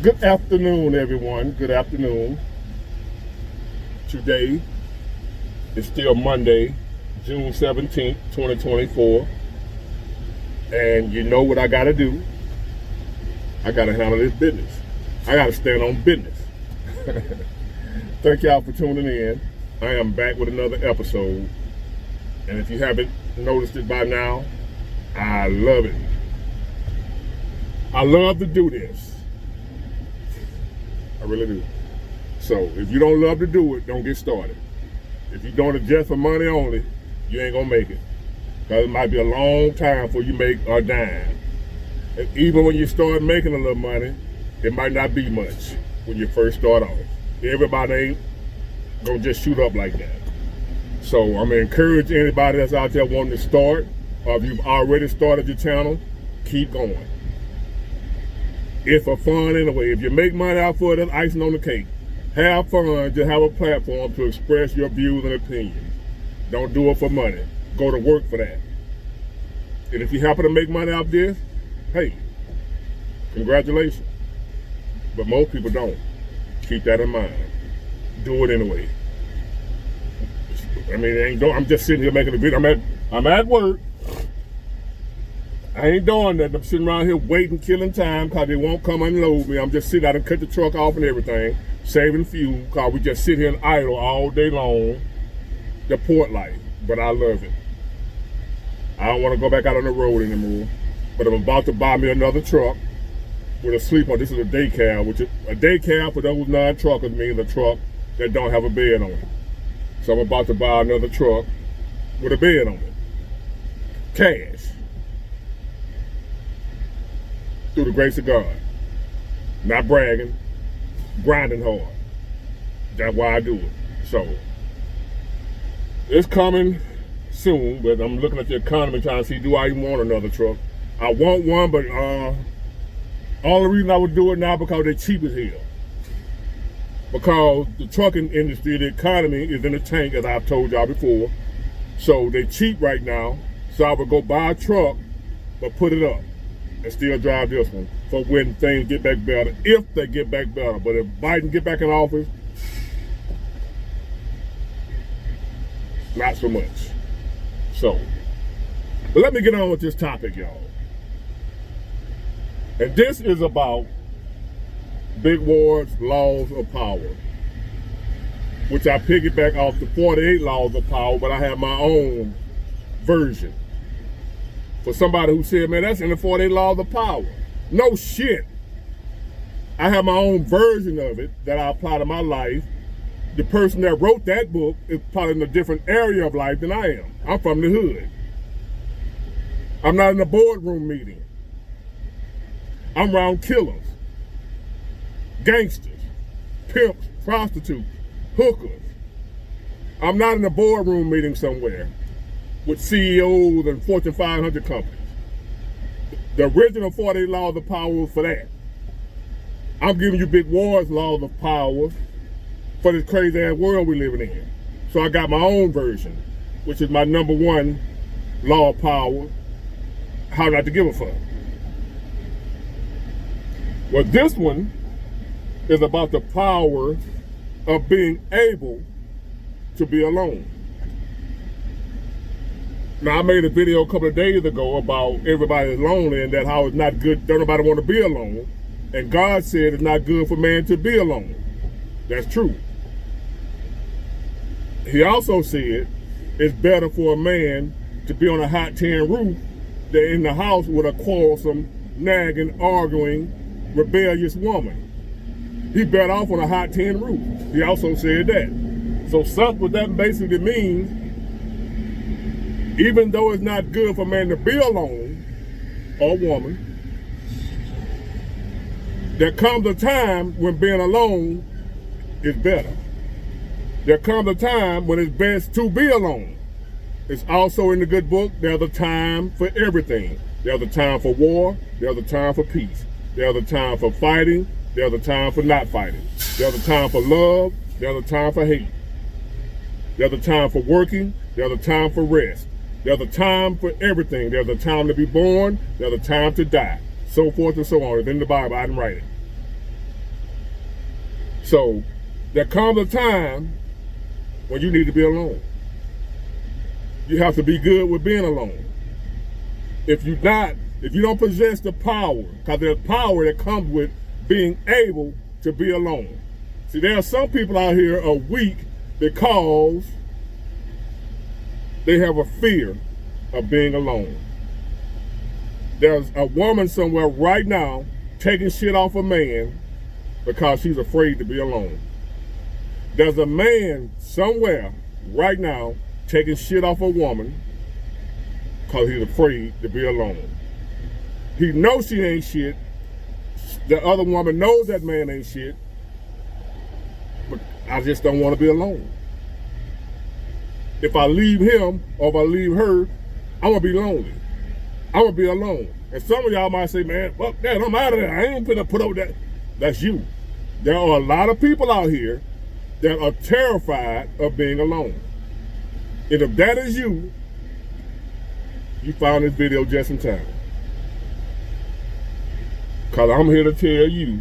Good afternoon, everyone. Good afternoon. Today is still Monday, June 17th, 2024. And you know what I got to do? I got to handle this business. I got to stand on business. Thank y'all for tuning in. I am back with another episode. And if you haven't noticed it by now, I love it. I love to do this. I really do. So if you don't love to do it, don't get started. If you're doing it just for money only, you ain't gonna make it. Because it might be a long time before you make a dime. And even when you start making a little money, it might not be much when you first start off. Everybody ain't gonna just shoot up like that. So I'm gonna encourage anybody that's out there wanting to start, or if you've already started your channel, keep going. It's for fun anyway. If you make money out for it, that's icing on the cake. Have fun, just have a platform to express your views and opinions. Don't do it for money. Go to work for that. And if you happen to make money out of this, hey, congratulations. But most people don't. Keep that in mind. Do it anyway. I mean, I'm just sitting here making a video. I'm at work. I ain't doing that. I'm sitting around here waiting, killing time, because they won't come unload me. I'm just sitting out and cut the truck off and everything, saving fuel, because we just sit here and idle all day long. The port life. But I love it. I don't want to go back out on the road anymore. But I'm about to buy me another truck with a sleep on. This is a day cab, which is a day cab for those non-truckers means a truck that don't have a bed on it. So I'm about to buy another truck with a bed on it. Cash. Through the grace of God. Not bragging, grinding hard. That's why I do it. So, it's coming soon, but I'm looking at the economy trying to see, do I even want another truck? I want one, but all the reason I would do it now because they're cheap as hell. Because the trucking industry, the economy is in the tank, as I've told y'all before. So they're cheap right now. So I would go buy a truck, but put it up and still drive this one for when things get back better, if they get back better. But if Biden get back in office, not so much. So, but let me get on with this topic, y'all. And this is about Big Ward's Laws of Power, which I piggyback off the 48 Laws of Power, but I have my own version. For somebody who said, man, that's in the 48 Laws of Power. No shit. I have my own version of it that I apply to my life. The person that wrote that book is probably in a different area of life than I am. I'm from the hood. I'm not in a boardroom meeting. I'm around killers, gangsters, pimps, prostitutes, hookers. I'm not in a boardroom meeting somewhere with CEOs and Fortune 500 companies. The original 48 Laws of Power was for that. I'm giving you Big Ward's Laws of Power for this crazy ass world we're living in. So I got my own version, which is my number one law of power, how not to give a fuck. Well, this one is about the power of being able to be alone. Now, I made a video a couple of days ago about everybody's lonely and that how it's not good, don't nobody want to be alone. And God said it's not good for man to be alone. That's true. He also said it's better for a man to be on a hot tin roof than in the house with a quarrelsome, nagging, arguing, rebellious woman. He better off on a hot tin roof. He also said that. So what that basically means, even though it's not good for man to be alone, or woman, there comes a time when being alone is better. There comes a time when it's best to be alone. It's also in the good book, there's a time for everything. There's a time for war, there's a time for peace. There's a time for fighting, there's a time for not fighting. There's a time for love, there's a time for hate. There's a time for working, there's a time for rest. There's a time for everything. There's a time to be born, there's a time to die. So forth and so on. It's in the Bible, I didn't write it. So there comes a time when you need to be alone. You have to be good with being alone. If you don't possess the power, because there's power that comes with being able to be alone. See, there are some people out here are weak because they have a fear of being alone. There's a woman somewhere right now taking shit off a man because she's afraid to be alone. There's a man somewhere right now taking shit off a woman because he's afraid to be alone. He knows she ain't shit. The other woman knows that man ain't shit. But I just don't want to be alone. If I leave him or if I leave her, I'm going to be lonely. I'm going to be alone. And some of y'all might say, man, fuck that, I'm out of there. I ain't gonna put up with that. That's you. There are a lot of people out here that are terrified of being alone. And if that is you, you found this video just in time. Because I'm here to tell you,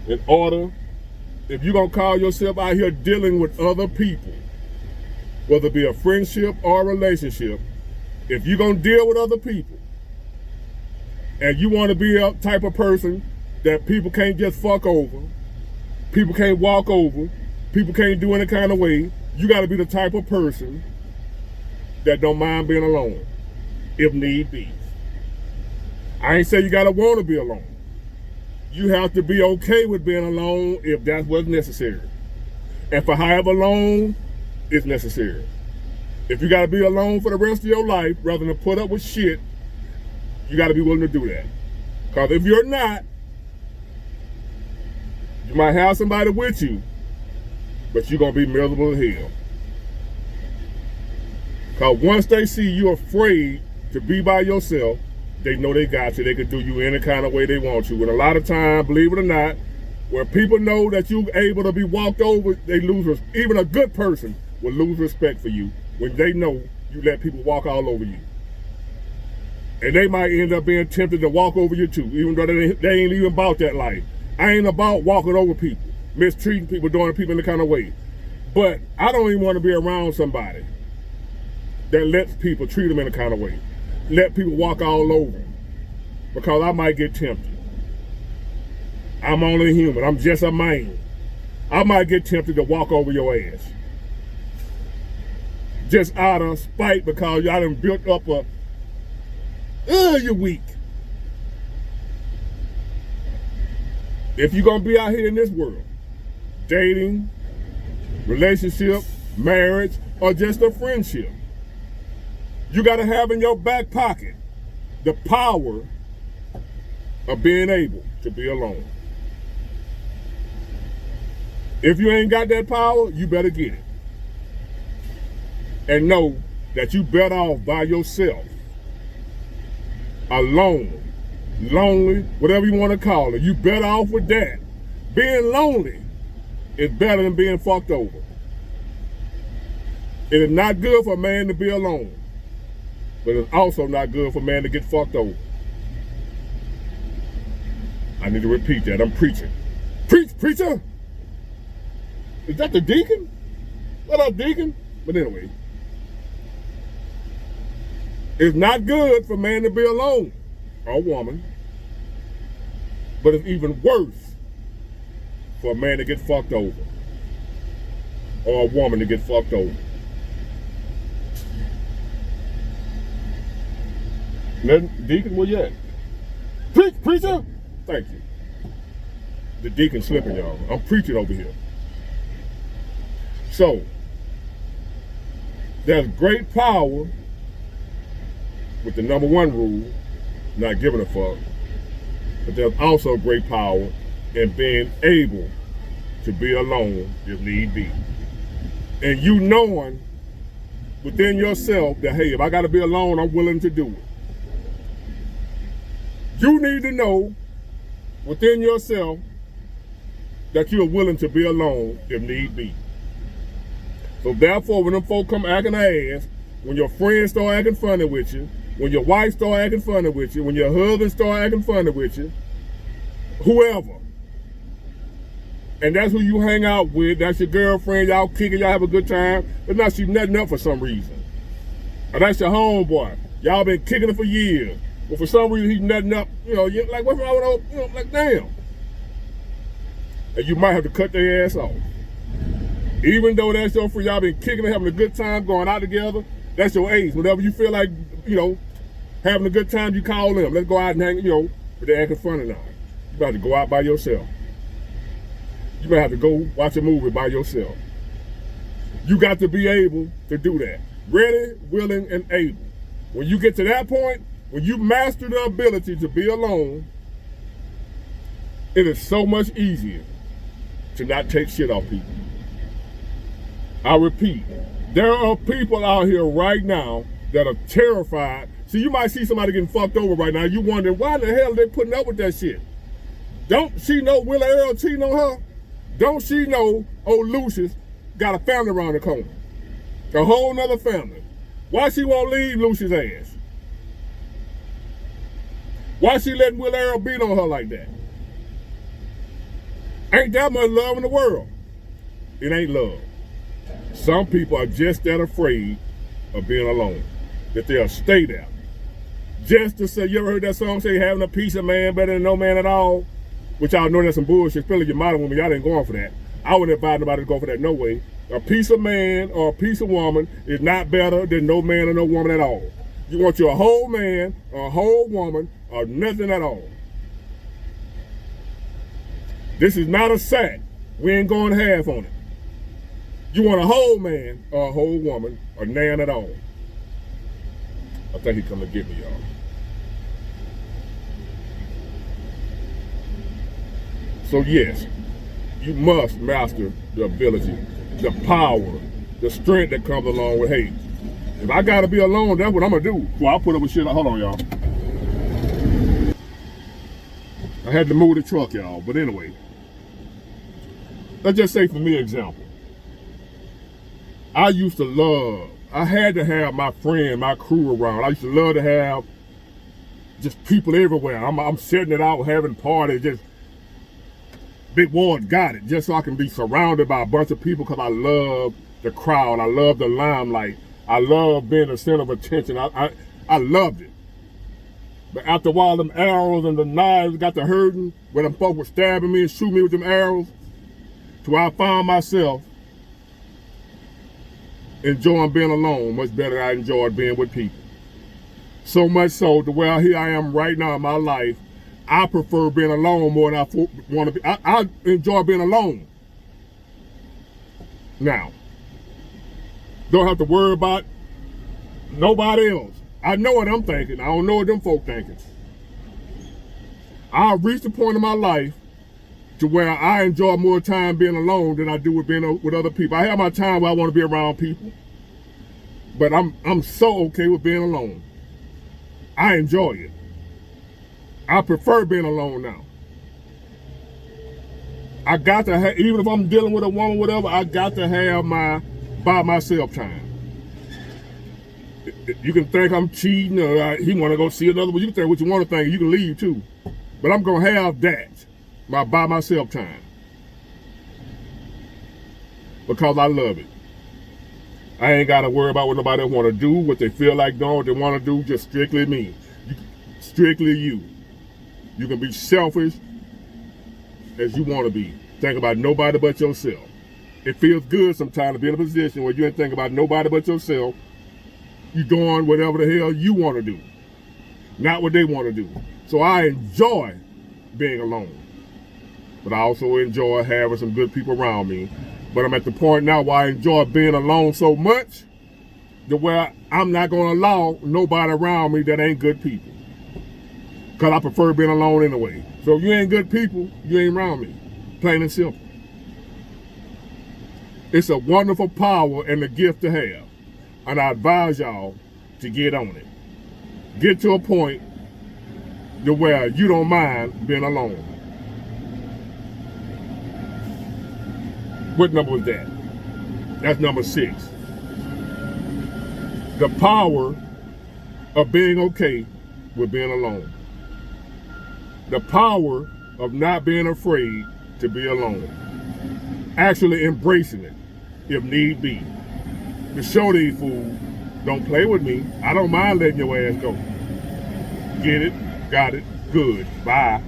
if you're going to call yourself out here dealing with other people, whether it be a friendship or a relationship, if you're going to deal with other people, and you want to be a type of person that people can't just fuck over, people can't walk over, people can't do any kind of way, you got to be the type of person that don't mind being alone, if need be. I ain't say you got to want to be alone. You have to be okay with being alone if that's what's necessary. And for however long it's necessary. If you got to be alone for the rest of your life, rather than put up with shit, you got to be willing to do that. Because if you're not, you might have somebody with you, but you're going to be miserable as hell. Because once they see you're afraid to be by yourself, they know they got you. They can do you any kind of way they want you. And a lot of times, believe it or not, where people know that you're able to be walked over, they lose. Even a good person will lose respect for you when they know you let people walk all over you. And they might end up being tempted to walk over you too, even though they ain't even about that life. I ain't about walking over people, mistreating people, doing people in the kind of way. But I don't even want to be around somebody that lets people treat them in a kind of way. Let people walk all over them, because I might get tempted. I'm only human. I'm just a man. I might get tempted to walk over your ass. Just out of spite, because y'all done built up you're weak. If you're going to be out here in this world, dating, relationship, marriage, or just a friendship, you got to have in your back pocket the power of being able to be alone. If you ain't got that power, you better get it. And know that you better off by yourself, alone, lonely, whatever you want to call it. You better off with that. Being lonely is better than being fucked over. It is not good for a man to be alone, but it's also not good for a man to get fucked over. I need to repeat that. I'm preaching. Preach, preacher! Is that the deacon? What up, deacon? But anyway, it's not good for a man to be alone, or a woman, but it's even worse for a man to get fucked over, or a woman to get fucked over. Deacon, where you at? Preach, preacher! Thank you. The deacon slipping, y'all. I'm preaching over here. So, there's great power with the number one rule, not giving a fuck, but there's also great power in being able to be alone if need be. And you knowing within yourself that, hey, if I got to be alone, I'm willing to do it. You need to know within yourself that you are willing to be alone if need be. So therefore, when them folk come acting their ass, when your friends start acting funny with you, when your wife start acting funny with you, when your husband start acting funny with you, whoever, And that's who you hang out with. That's your girlfriend. Y'all kicking, y'all have a good time. But now she's nutting up for some reason. Or that's your homeboy. Y'all been kicking it for years. But for some reason he's nutting up. You know, you're like, what's wrong with those? You know, like, damn. And you might have to cut their ass off. Even though that's your friend, y'all been kicking it, having a good time, going out together. That's your ace. Whenever you feel like, you know, having a good time, you call them. Let's go out and hang, you know, but they're acting funny now. You about to go out by yourself. You might have to go watch a movie by yourself. You got to be able to do that. Ready, willing, and able. When you get to that point, when you master the ability to be alone, it is so much easier to not take shit off people. I repeat, there are people out here right now that are terrified. See, you might see somebody getting fucked over right now. You wondering, why the hell are they putting up with that shit? Don't she know Willa Earl cheating on her? Don't she know old Lucius got a family around the corner? A whole nother family. Why she won't leave Lucius' ass? Why she letting Willa Earl beat on her like that? Ain't that much love in the world. It ain't love. Some people are just that afraid of being alone, that they'll stay there. Just to say, you ever heard that song say, having a piece of man better than no man at all? Which y'all know that's some bullshit. Especially your modern woman, y'all ain't going for that. I wouldn't advise nobody to go for that, no way. A piece of man or a piece of woman is not better than no man or no woman at all. You want you a whole man or a whole woman or nothing at all. This is not a sack. We ain't going half on it. You want a whole man or a whole woman or none at all. I think he come to get me, y'all. So yes, you must master the ability, the power, the strength that comes along with hate. If I gotta be alone, that's what I'm gonna do. Well, I'll put up with shit. Hold on, y'all. I had to move the truck, y'all. But anyway, let's just say for me, example. I used to love, I had to have my friend, my crew around. I used to love to have just people everywhere. I'm setting it out, having parties, just Big Ward got it, just so I can be surrounded by a bunch of people because I love the crowd. I love the limelight. I love being the center of attention. I loved it. But after a while, them arrows and the knives got to hurting, when them folks were stabbing me and shooting me with them arrows, to where I found myself enjoying being alone much better than I enjoyed being with people. So much so to where here I am right now in my life, I prefer being alone more than I want to be. I enjoy being alone. Now, don't have to worry about nobody else. I know what I'm thinking. I don't know what them folk thinking. I've reached a point in my life to where I enjoy more time being alone than I do with being with other people. I have my time where I want to be around people, but I'm so okay with being alone. I enjoy it. I prefer being alone now. I got to have, even if I'm dealing with a woman, whatever, I got to have my by myself time. You can think I'm cheating or he want to go see another one. You can think what you want to think. You can leave too. But I'm going to have that, my by myself time. Because I love it. I ain't got to worry about what nobody want to do, what they feel like doing, what they want to do, just strictly me. Strictly you. You can be selfish as you want to be. Think about nobody but yourself. It feels good sometimes to be in a position where you ain't thinking about nobody but yourself. You doing whatever the hell you want to do, not what they want to do. So I enjoy being alone, but I also enjoy having some good people around me. But I'm at the point now where I enjoy being alone so much to where I'm not going to allow nobody around me that ain't good people. Because I prefer being alone anyway. So if you ain't good people, you ain't around me. Plain and simple. It's a wonderful power and a gift to have. And I advise y'all to get on it. Get to a point to where you don't mind being alone. What number was that? That's number 6. The power of being okay with being alone. The power of not being afraid to be alone. actually embracing it if need be. To show these fools, don't play with me. I don't mind letting your ass go. Get it, got it, good, bye.